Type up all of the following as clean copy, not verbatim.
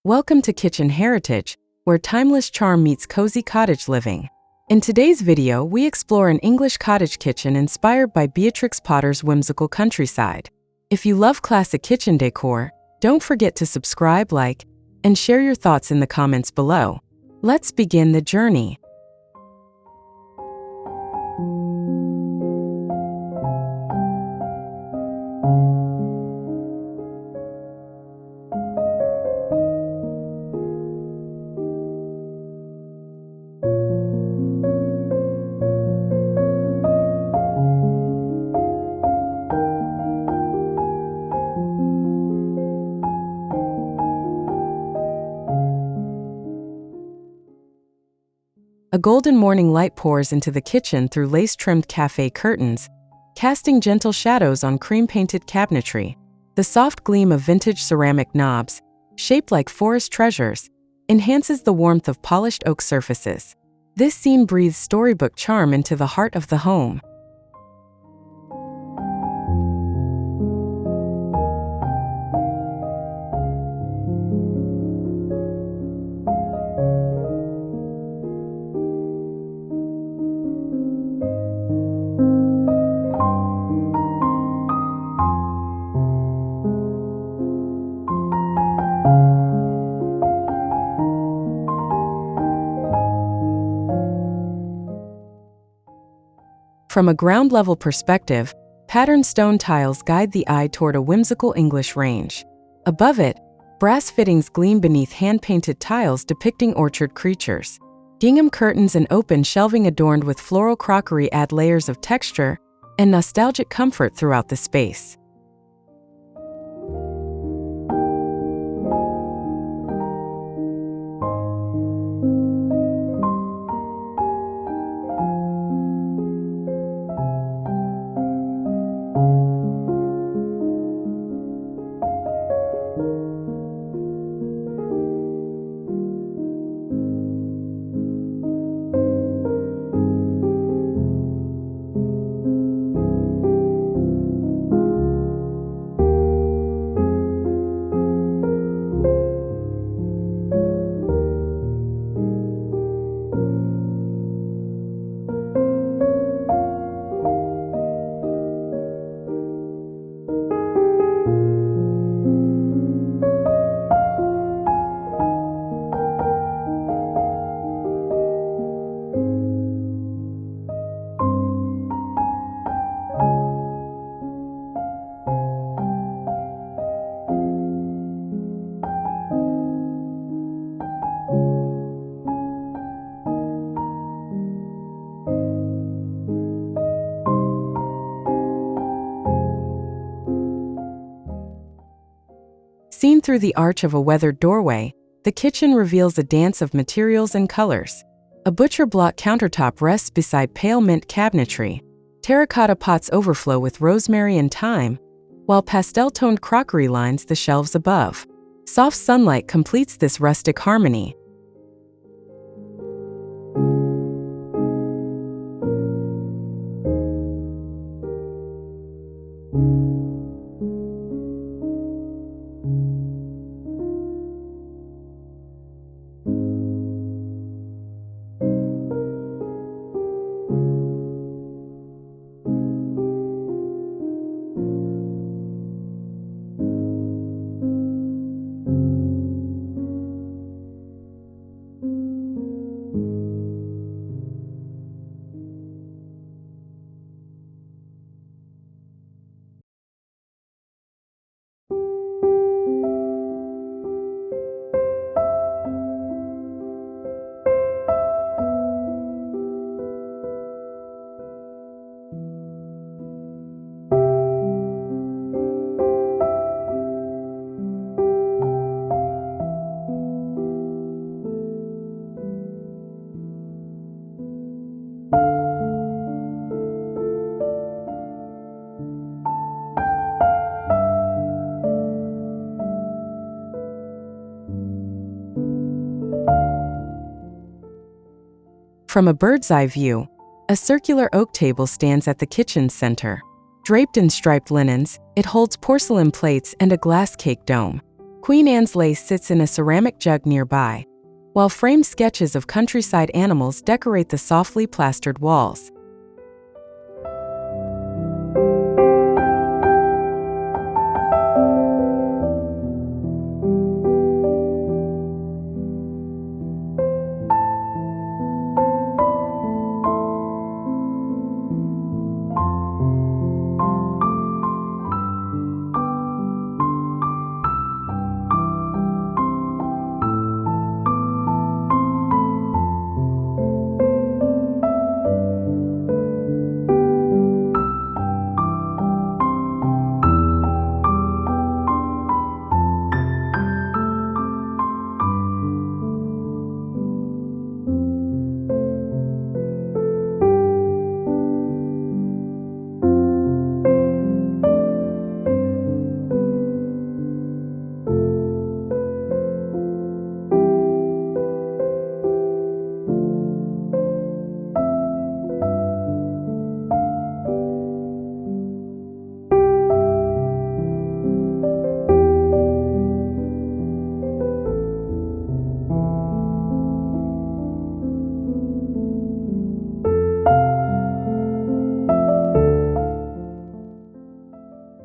Welcome to Kitchen Heritage, where timeless charm meets cozy cottage living. In today's video, we explore an English cottage kitchen inspired by Beatrix Potter's whimsical countryside. If you love classic kitchen decor, don't forget to subscribe, like, and share your thoughts in the comments below. Let's begin the journey. A golden morning light pours into the kitchen through lace-trimmed cafe curtains, casting gentle shadows on cream-painted cabinetry. The soft gleam of vintage ceramic knobs, shaped like forest treasures, enhances the warmth of polished oak surfaces. This scene breathes storybook charm into the heart of the home. From a ground-level perspective, patterned stone tiles guide the eye toward a whimsical English range. Above it, brass fittings gleam beneath hand-painted tiles depicting orchard creatures. Gingham curtains and open shelving adorned with floral crockery add layers of texture and nostalgic comfort throughout the space. Seen through the arch of a weathered doorway, the kitchen reveals a dance of materials and colors. A butcher block countertop rests beside pale mint cabinetry. Terracotta pots overflow with rosemary and thyme, while pastel-toned crockery lines the shelves above. Soft sunlight completes this rustic harmony. From a bird's-eye view, a circular oak table stands at the kitchen's center. Draped in striped linens, it holds porcelain plates and a glass cake dome. Queen Anne's lace sits in a ceramic jug nearby, while framed sketches of countryside animals decorate the softly plastered walls.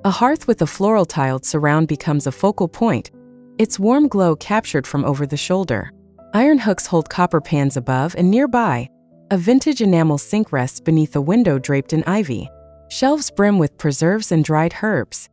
A hearth with a floral tiled surround becomes a focal point, its warm glow captured from over the shoulder. Iron hooks hold copper pans above, and nearby, a vintage enamel sink rests beneath a window draped in ivy. Shelves brim with preserves and dried herbs.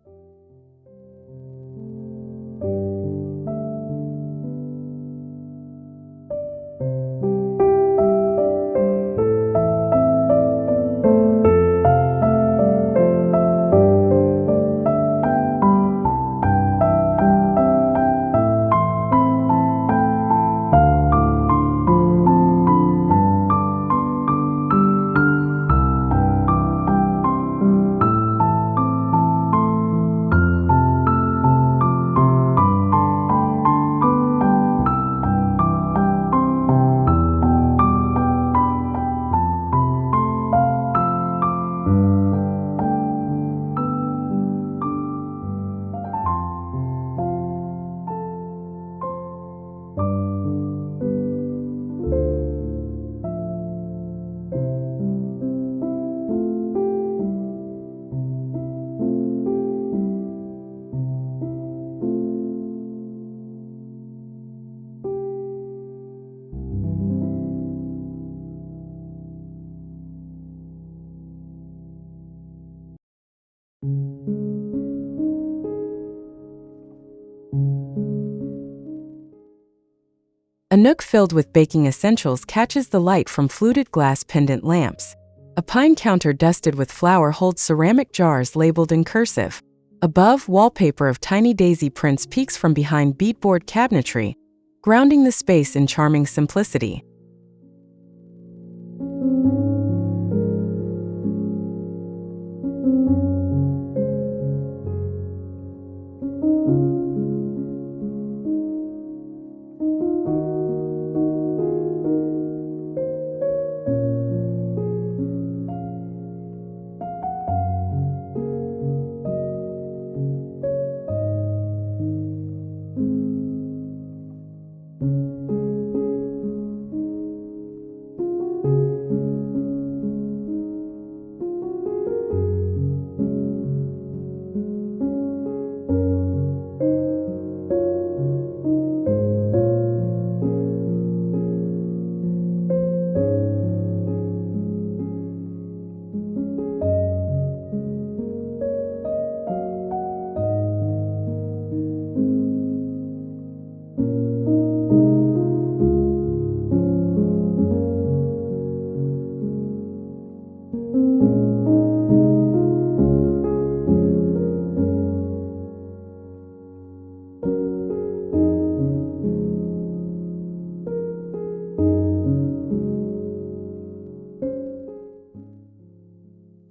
A nook filled with baking essentials catches the light from fluted glass pendant lamps. A pine counter dusted with flour holds ceramic jars labeled in cursive. Above, wallpaper of tiny daisy prints peeks from behind beadboard cabinetry, grounding the space in charming simplicity.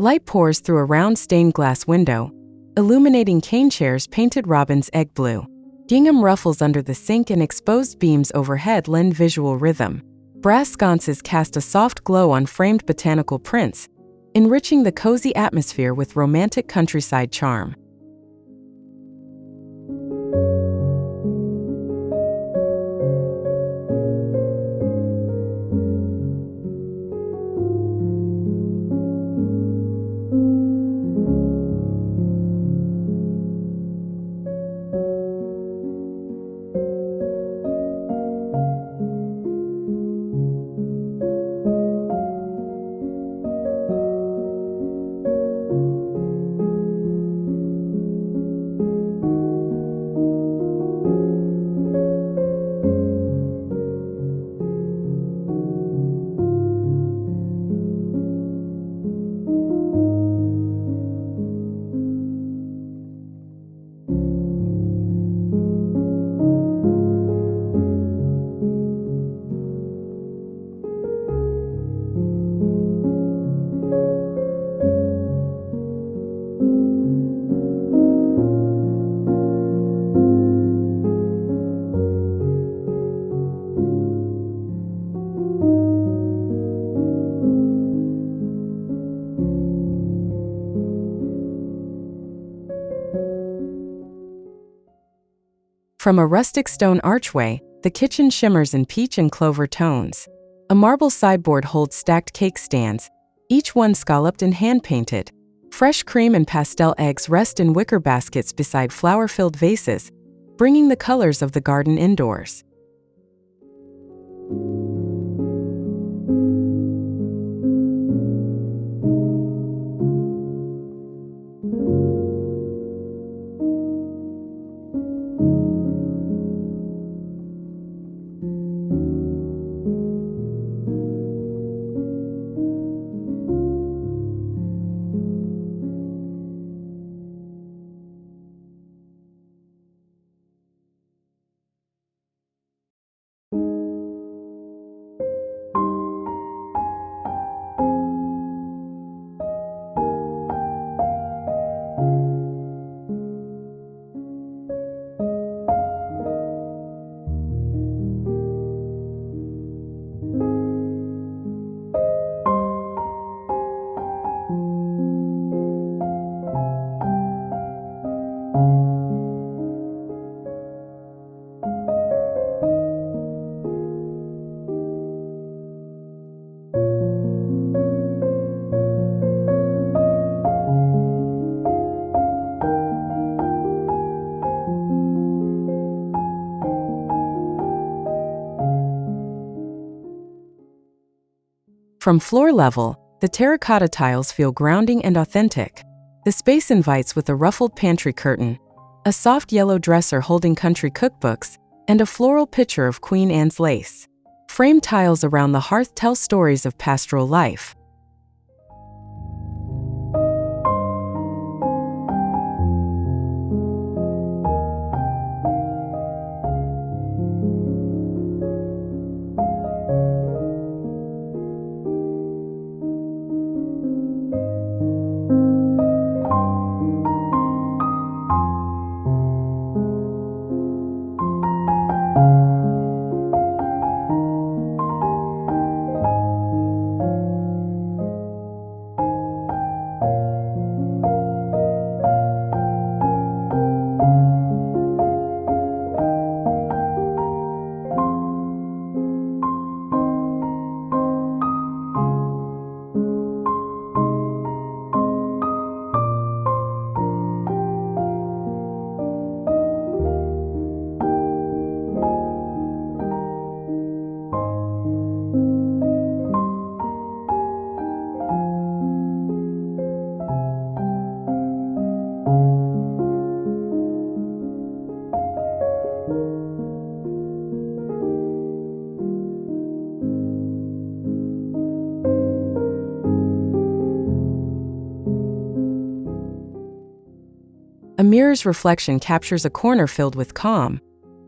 Light pours through a round stained glass window, illuminating cane chairs painted robin's egg blue. Gingham ruffles under the sink and exposed beams overhead lend visual rhythm. Brass sconces cast a soft glow on framed botanical prints, enriching the cozy atmosphere with romantic countryside charm. From a rustic stone archway, the kitchen shimmers in peach and clover tones. A marble sideboard holds stacked cake stands, each one scalloped and hand-painted. Fresh cream and pastel eggs rest in wicker baskets beside flower-filled vases, bringing the colors of the garden indoors. From floor level, the terracotta tiles feel grounding and authentic. The space invites with a ruffled pantry curtain, a soft yellow dresser holding country cookbooks, and a floral picture of Queen Anne's lace. Framed tiles around the hearth tell stories of pastoral life. A mirror's reflection captures a corner filled with calm.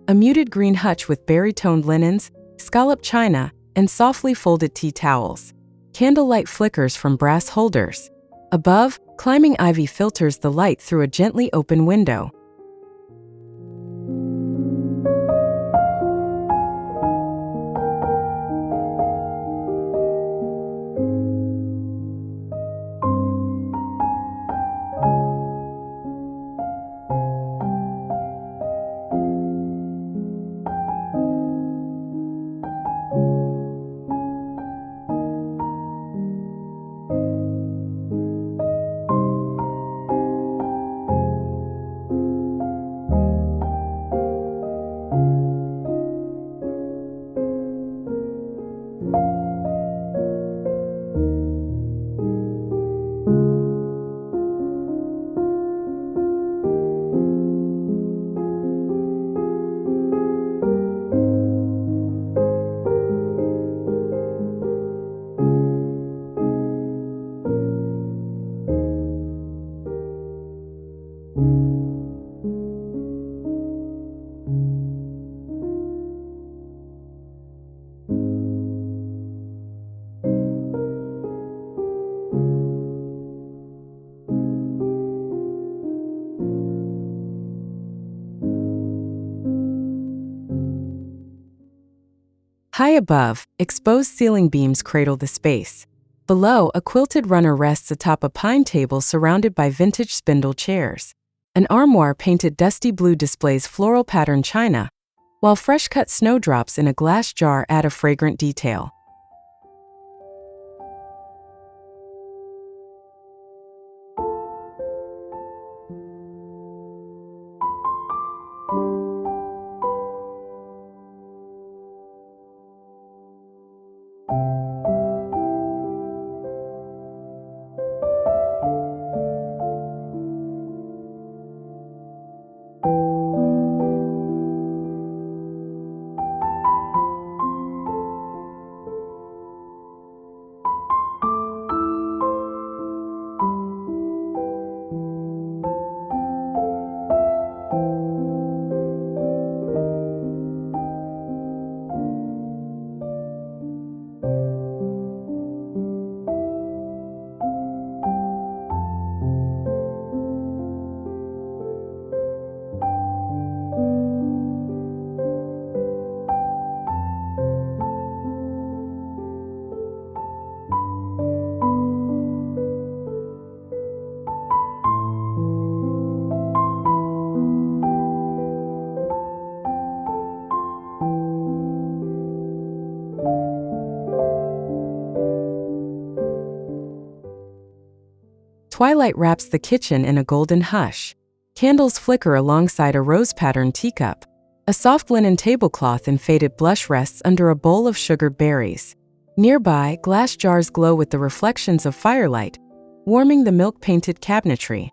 A muted green hutch with berry-toned linens, scalloped china, and softly folded tea towels. Candlelight flickers from brass holders. Above, climbing ivy filters the light through a gently open window. High above, exposed ceiling beams cradle the space. Below, a quilted runner rests atop a pine table surrounded by vintage spindle chairs. An armoire painted dusty blue displays floral pattern china, while fresh-cut snowdrops in a glass jar add a fragrant detail. Twilight wraps the kitchen in a golden hush. Candles flicker alongside a rose-patterned teacup. A soft linen tablecloth in faded blush rests under a bowl of sugared berries. Nearby, glass jars glow with the reflections of firelight, warming the milk-painted cabinetry.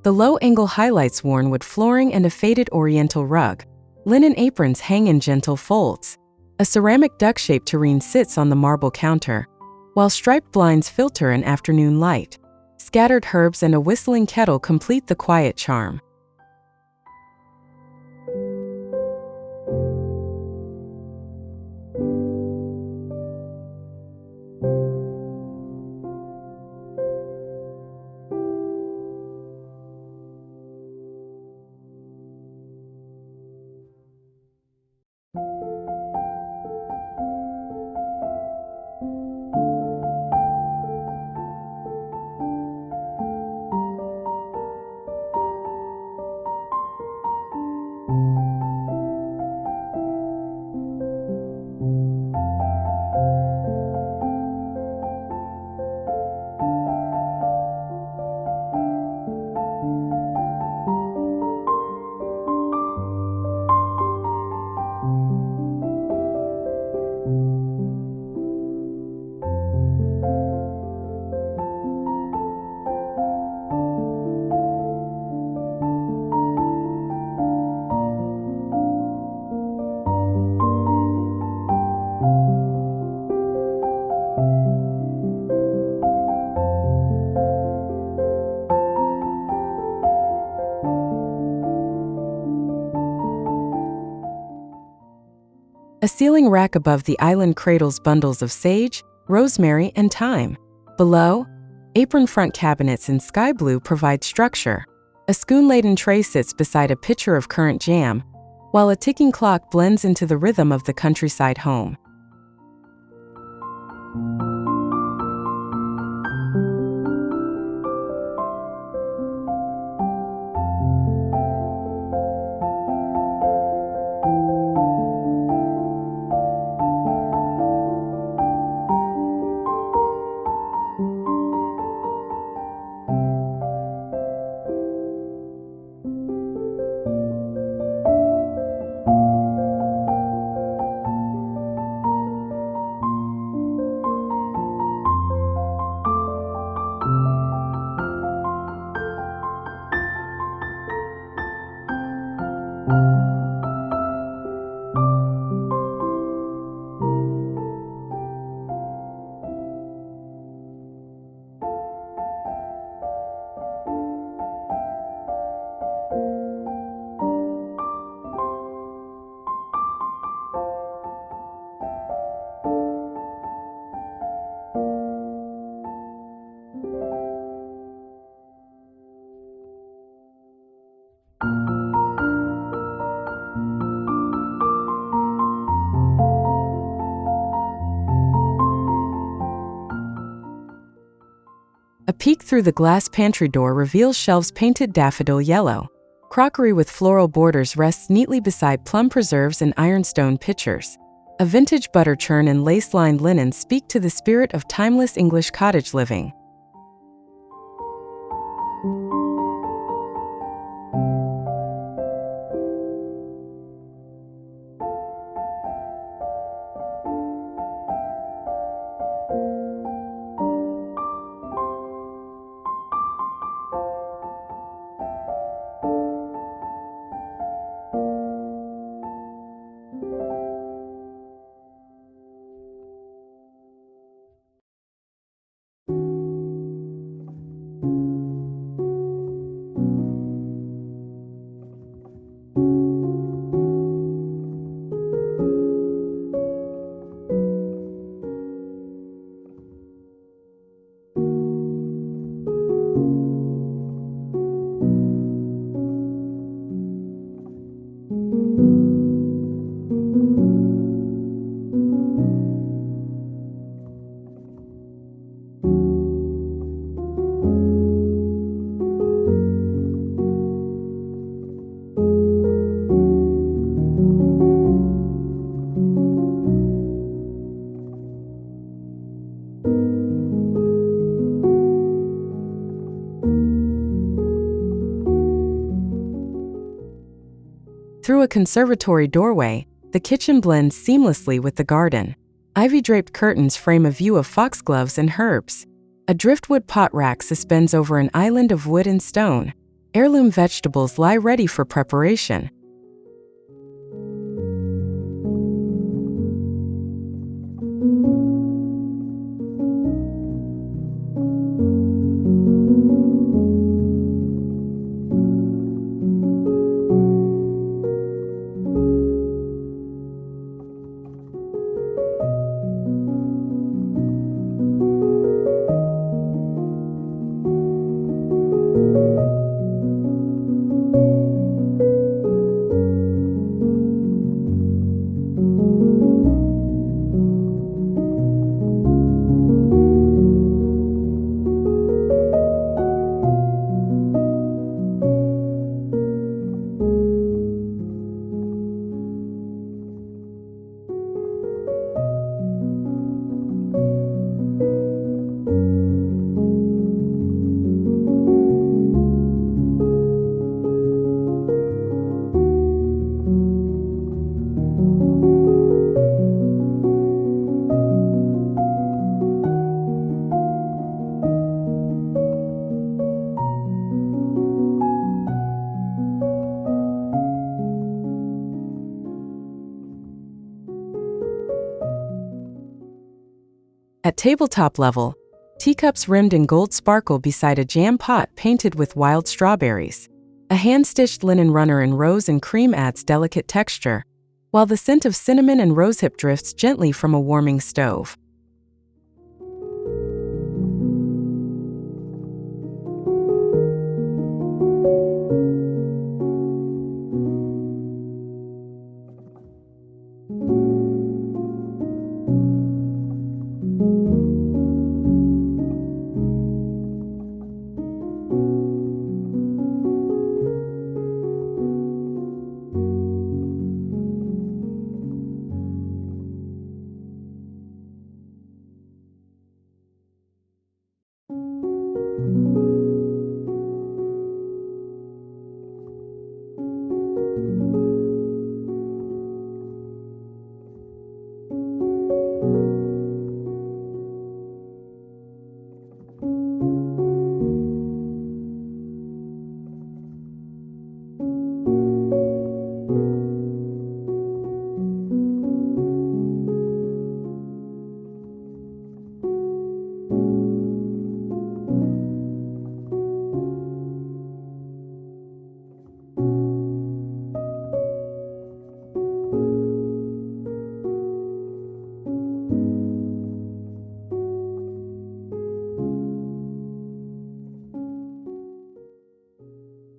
The low-angle highlights worn wood flooring and a faded oriental rug. Linen aprons hang in gentle folds. A ceramic duck-shaped tureen sits on the marble counter, while striped blinds filter an afternoon light. Scattered herbs and a whistling kettle complete the quiet charm. A ceiling rack above the island cradles bundles of sage, rosemary, and thyme. Below, apron front cabinets in sky blue provide structure. A spoon-laden tray sits beside a pitcher of currant jam, while a ticking clock blends into the rhythm of the countryside home. A peek through the glass pantry door reveals shelves painted daffodil yellow. Crockery with floral borders rests neatly beside plum preserves and ironstone pitchers. A vintage butter churn and lace-lined linen speak to the spirit of timeless English cottage living. Through a conservatory doorway, the kitchen blends seamlessly with the garden. Ivy-draped curtains frame a view of foxgloves and herbs. A driftwood pot rack suspends over an island of wood and stone. Heirloom vegetables lie ready for preparation. At tabletop level, teacups rimmed in gold sparkle beside a jam pot painted with wild strawberries. A hand-stitched linen runner in rose and cream adds delicate texture, while the scent of cinnamon and rosehip drifts gently from a warming stove.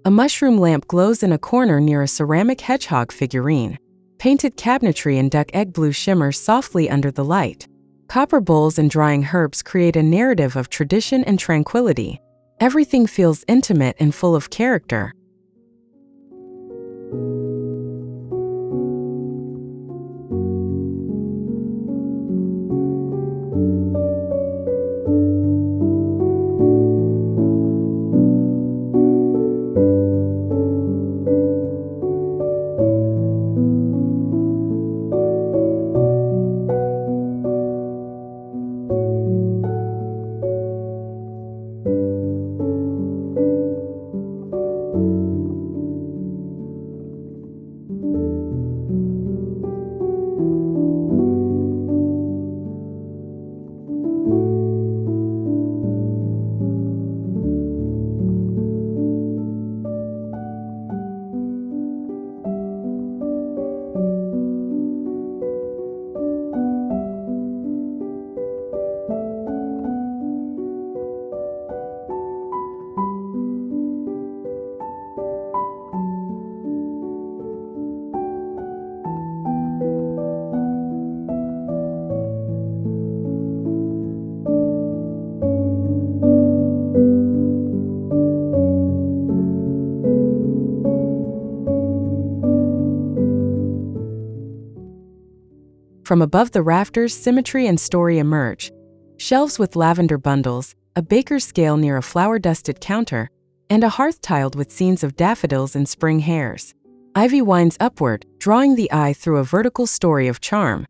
A mushroom lamp glows in a corner near a ceramic hedgehog figurine. Painted cabinetry and duck egg blue shimmers softly under the light. Copper bowls and drying herbs create a narrative of tradition and tranquility. Everything feels intimate and full of character. From above the rafters, symmetry and story emerge. Shelves with lavender bundles, a baker's scale near a flower-dusted counter, and a hearth tiled with scenes of daffodils and spring hares. Ivy winds upward, drawing the eye through a vertical story of charm.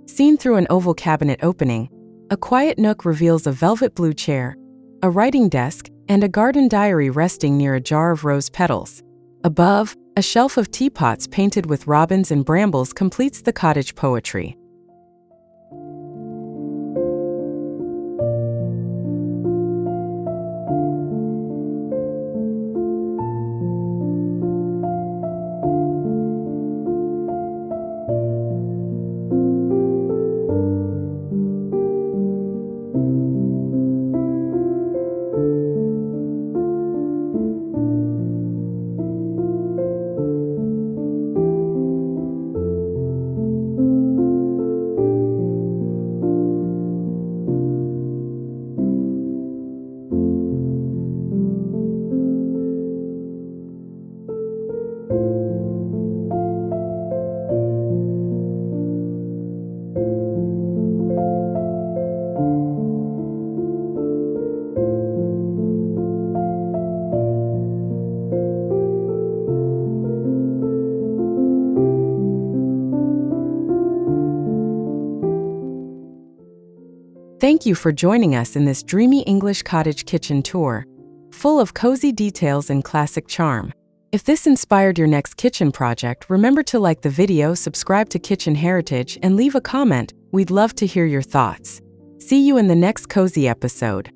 Seen through an oval cabinet opening, a quiet nook reveals a velvet blue chair, a writing desk, and a garden diary resting near a jar of rose petals. Above, a shelf of teapots painted with robins and brambles completes the cottage poetry. Thank you for joining us in this dreamy English cottage kitchen tour, full of cozy details and classic charm. If this inspired your next kitchen project, remember to like the video, subscribe to Kitchen Heritage, and leave a comment. We'd love to hear your thoughts. See you in the next cozy episode.